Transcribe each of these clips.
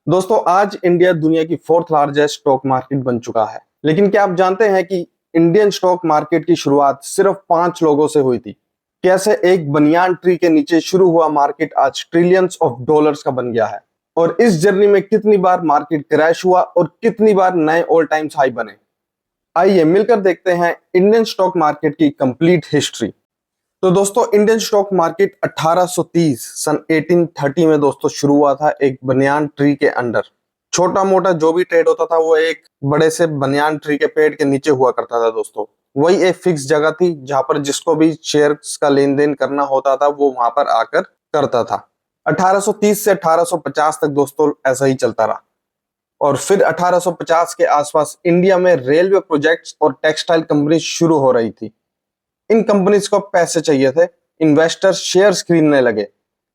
दोस्तों आज इंडिया दुनिया की फोर्थ लार्जेस्ट स्टॉक मार्केट बन चुका है। लेकिन क्या आप जानते हैं कि इंडियन स्टॉक मार्केट की शुरुआत सिर्फ 5 लोगों से हुई थी। कैसे एक बनियान ट्री के नीचे शुरू हुआ मार्केट आज ट्रिलियंस ऑफ डॉलर्स का बन गया है, और इस जर्नी में कितनी बार मार्केट क्रैश हुआ और कितनी बार नए ऑल टाइम्स हाई बने। आइए मिलकर देखते हैं इंडियन स्टॉक मार्केट की कंप्लीट हिस्ट्री। तो दोस्तों इंडियन स्टॉक मार्केट 1830 सन 1830 में दोस्तों शुरू हुआ था एक बनियान ट्री के अंडर। छोटा मोटा जो भी ट्रेड होता था वो एक बड़े से बनियान ट्री के पेड़ के नीचे हुआ करता था दोस्तों। वही एक फिक्स जगह थी जहां पर जिसको भी शेयर्स का लेन देन करना होता था वो वहां पर आकर करता था। 1830 से 1850 तक दोस्तों ऐसा ही चलता रहा, और फिर 1850 के आसपास इंडिया में रेलवे प्रोजेक्ट्स और टेक्सटाइल कंपनी शुरू हो रही थी। इन कंपनीज को पैसे चाहिए थे, इन्वेस्टर्स शेयर्स खरीदने लगे,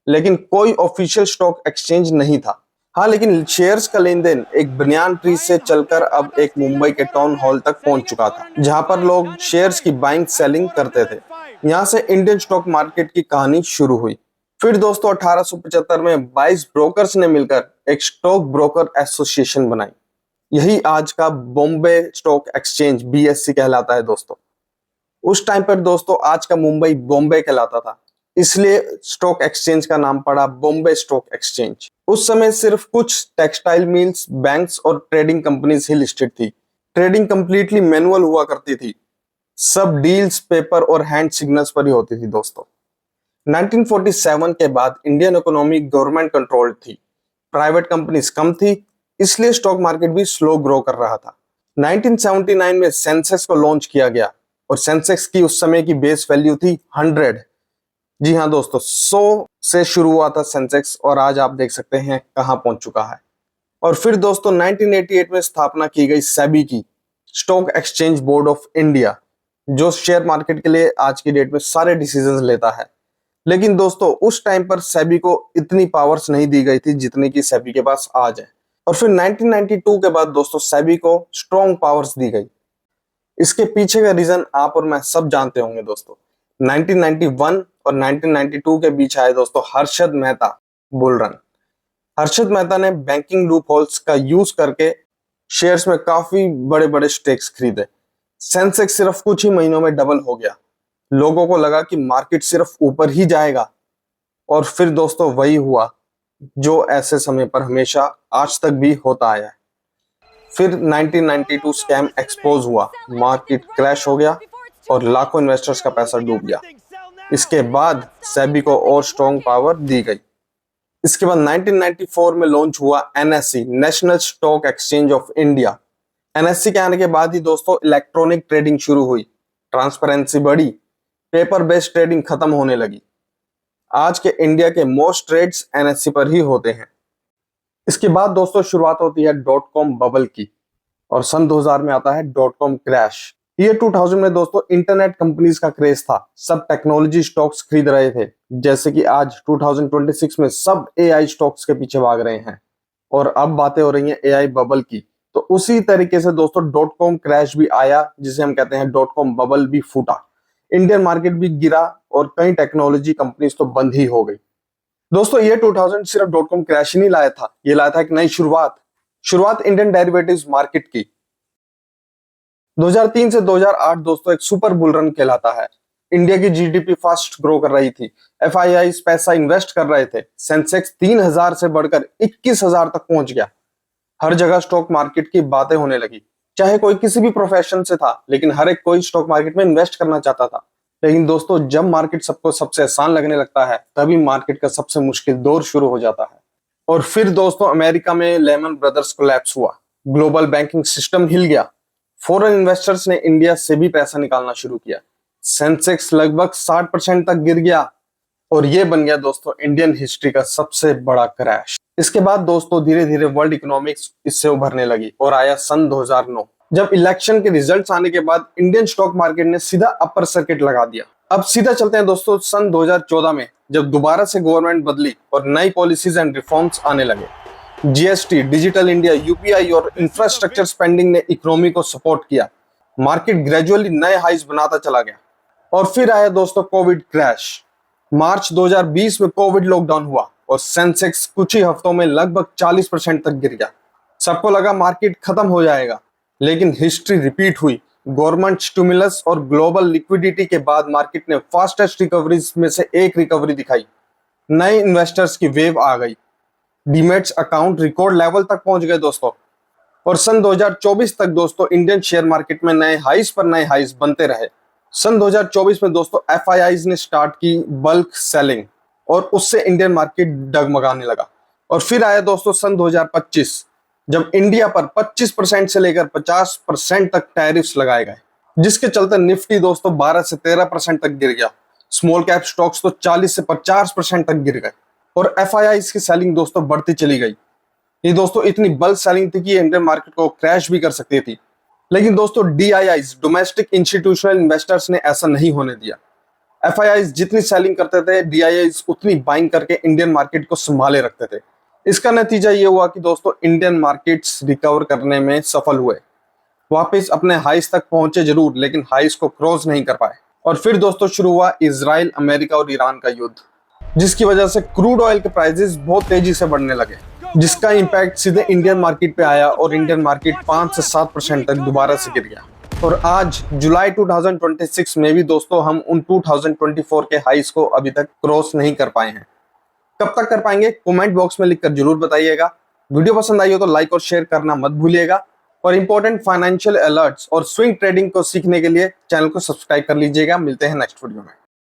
लेकिन कोई ऑफिशियल स्टॉक एक्सचेंज नहीं था। हाँ, लेकिन शेयर्स का लेन देन एक बनियान ट्री से चलकर अब एक मुंबई के टाउन हॉल तक पहुंच चुका था, जहां पर लोग शेयर्स की बाइंग सेलिंग करते थे। यहां से इंडियन स्टॉक मार्केट की कहानी शुरू हुई। फिर दोस्तों 1875 में 22 ब्रोकर्स ने मिलकर एक स्टॉक ब्रोकर एसोसिएशन बनाई। यही आज का बॉम्बे स्टॉक एक्सचेंज BSE कहलाता है दोस्तों। उस टाइम पर दोस्तों आज का मुंबई बॉम्बे कहलाता था, इसलिए स्टॉक एक्सचेंज का नाम पड़ा बॉम्बे स्टॉक एक्सचेंज। उस समय सिर्फ कुछ टेक्सटाइल मिल्स, बैंक्स और ट्रेडिंग कंपनीज ही लिस्टेड थी। ट्रेडिंग कंप्लीटली मैनुअल हुआ करती थी। सब डील्स पेपर और हैंड सिग्नल्स पर ही होती थी दोस्तों। 1947 के बाद इंडियन इकोनॉमी गवर्नमेंट कंट्रोल्ड थी, प्राइवेट कंपनीज कम थी, इसलिए स्टॉक मार्केट भी स्लो ग्रो कर रहा था। 1979 में सेंसेक्स को लॉन्च किया गया, और सेंसेक्स की उस समय की बेस वैल्यू थी 100। जी हाँ दोस्तों, 100 से शुरू हुआ था सेंसेक्स, और आज आप देख सकते हैं कहां पहुंच चुका है। और फिर दोस्तों 1988 में स्थापना की गई सेबी की, stock exchange board of India, जो शेयर मार्केट के लिए आज की डेट में सारे डिसीजंस लेता है। लेकिन दोस्तों उस टाइम पर सेबी को इतनी पावर्स नहीं दी गई थी जितनी की सेबी के पास आज है। और फिर 1992 के बाद दोस्तों सेबी को स्ट्रॉन्ग पावर्स दी गई। इसके पीछे का रीजन आप और मैं सब जानते होंगे दोस्तों। 1991 और 1992 के बीच आए दोस्तों हर्षद मेहता बुल रन। हर्षद मेहता ने बैंकिंग लूप होल्स का यूज करके शेयर्स में काफी बड़े बड़े स्टेक्स खरीदे। सेंसेक्स सिर्फ कुछ ही महीनों में डबल हो गया। लोगों को लगा कि मार्केट सिर्फ ऊपर ही जाएगा, और फिर दोस्तों वही हुआ जो ऐसे समय पर हमेशा आज तक भी होता आया है। फिर 1992 स्कैम एक्सपोज हुआ, मार्केट क्रैश हो गया और लाखों इन्वेस्टर्स का पैसा डूब गया। इसके बाद सेबी को और स्ट्रॉन्ग पावर दी गई। इसके बाद 1994 में लॉन्च हुआ NSE, national stock exchange of India. NSE के आने के बाद ही दोस्तों इलेक्ट्रॉनिक ट्रेडिंग शुरू हुई, ट्रांसपेरेंसी बढ़ी, पेपर बेस्ड ट्रेडिंग खत्म होने लगी। आज के इंडिया के मोस्ट ट्रेड्स NSE पर ही होते हैं। इसके बाद दोस्तों शुरुआत होती है डॉट कॉम बबल की, और सन 2000 में आता है डॉट कॉम क्रैश। ये 2000 में दोस्तों इंटरनेट कंपनीज का क्रेज था, सब टेक्नोलॉजी स्टॉक्स खरीद रहे थे, जैसे कि आज 2026 में सब AI स्टॉक्स के पीछे भाग रहे हैं। और अब बातें हो रही हैं AI बबल की, तो उसी तरीके से दोस्तों डॉट कॉम क्रैश भी आया, जिसे हम कहते हैं डॉट कॉम बबल भी फूटा। इंडियन मार्केट भी गिरा और कई टेक्नोलॉजी कंपनीज तो बंद ही हो गई। दोस्तों ये 2000 सिर्फ डॉट कॉम क्रैश ही नहीं लाया था, ये लाया था एक नई शुरुआत इंडियन डेरिवेटिव्स मार्केट की। 2003 से 2008 दोस्तों एक सुपर बुल रन कहलाता है। इंडिया की GDP फास्ट ग्रो कर रही थी, FIIs पैसा इन्वेस्ट कर रहे थे, सेंसेक्स 3000 से बढ़कर 21000 तक पहुंच गया। हर जगह स्टॉक मार्केट की बातें होने लगी, चाहे कोई किसी भी प्रोफेशन से था, लेकिन हर एक कोई स्टॉक मार्केट में इन्वेस्ट करना चाहता था। लेकिन दोस्तों जब मार्केट सबको सबसे आसान लगने लगता है, तभी मार्केट का सबसे मुश्किल दौर शुरू हो जाता है। और फिर दोस्तों अमेरिका में लेमन ब्रदर्स कोलैप्स हुआ, ग्लोबल बैंकिंग सिस्टम हिल गया, फॉरेन इन्वेस्टर्स ने इंडिया से भी पैसा निकालना शुरू किया, सेंसेक्स लगभग 60% तक गिर गया, और ये बन गया दोस्तों इंडियन हिस्ट्री का सबसे बड़ा क्रैश। इसके बाद दोस्तों धीरे धीरे वर्ल्ड इकोनॉमिक्स इससे उभरने लगी, और आया सन 2009, जब इलेक्शन के रिजल्ट्स आने के बाद इंडियन स्टॉक मार्केट ने सीधा अपर सर्किट लगा दिया। अब सीधा चलते हैं दोस्तों सन 2014 में, जब दोबारा से गवर्नमेंट बदली और नई पॉलिसीज एंड रिफॉर्म्स आने लगे। GST, डिजिटल इंडिया, UPI और इंफ्रास्ट्रक्चर स्पेंडिंग ने इकोनॉमी को सपोर्ट किया। मार्केट ग्रेजुअली नए हाइज बनाता चला गया। और फिर आया दोस्तों कोविड क्रैश। मार्च 2020 में कोविड लॉकडाउन हुआ और सेंसेक्स कुछ ही हफ्तों में लगभग 40% तक गिर गया। सबको लगा मार्केट खत्म हो जाएगा, लेकिन हिस्ट्री रिपीट हुई। गवर्नमेंट स्टिमुलस और ग्लोबल लिक्विडिटी के बाद मार्केट ने फास्टेस्ट रिकवरीज में से एक रिकवरी दिखाई। नए इन्वेस्टर्स की वेव आ गई। डीमेट्स अकाउंट रिकॉर्ड लेवल तक पहुंच गए दोस्तों। और सन 2024 तक दोस्तों इंडियन शेयर मार्केट में नए हाईस पर नए हाईस बनते रहे। सन 2024 में दोस्तों एफआईआईज ने स्टार्ट की बल्क सेलिंग और उससे इंडियन मार्केट डगमगाने लगा। और फिर आया दोस्तों सन 2025, जब इंडिया पर 25% से लेकर 50% तक टैरिफ्स लगाए गए, जिसके चलते निफ्टी दोस्तों 12 से 13% तक गिर गया। स्मॉल कैप स्टॉक्स तो 40 से 50% तक गिर गए और एफआईआईज की सेलिंग दोस्तों बढ़ती चली गई। ये दोस्तों इतनी बल्क सेलिंग थी कि इंडियन मार्केट को क्रैश भी कर सकती थी। लेकिन दोस्तों डीआईआईज, डोमेस्टिक इंस्टीट्यूशनल इन्वेस्टर्स ने ऐसा नहीं होने दिया। एफआईआईज जितनी सेलिंग करते थे, डीआईआईज उतनी बाइंग करके इंडियन मार्केट को संभाले रखते थे। इसका नतीजा ये हुआ कि दोस्तों इंडियन मार्केट्स रिकवर करने में सफल हुए। वापस अपने हाइस तक पहुंचे जरूर, लेकिन हाइस को क्रॉस नहीं कर पाए। और फिर दोस्तों शुरू हुआ इजराइल, अमेरिका और ईरान का युद्ध, जिसकी वजह से क्रूड ऑयल के प्राइसेस बहुत तेजी से बढ़ने लगे, जिसका इंपैक्ट सीधे इंडियन मार्केट पे आया और इंडियन मार्केट 5 से 7% तक दोबारा से गिर गया। और आज जुलाई 2026 में भी दोस्तों हम उन 2024 के हाइस को अभी तक क्रॉस नहीं कर पाए हैं। कब तक कर पाएंगे, कमेंट बॉक्स में लिखकर जरूर बताइएगा। वीडियो पसंद आई हो तो लाइक और शेयर करना मत भूलिएगा। और इंपॉर्टेंट फाइनेंशियल अलर्ट्स और स्विंग ट्रेडिंग को सीखने के लिए चैनल को सब्सक्राइब कर लीजिएगा। मिलते हैं नेक्स्ट वीडियो में।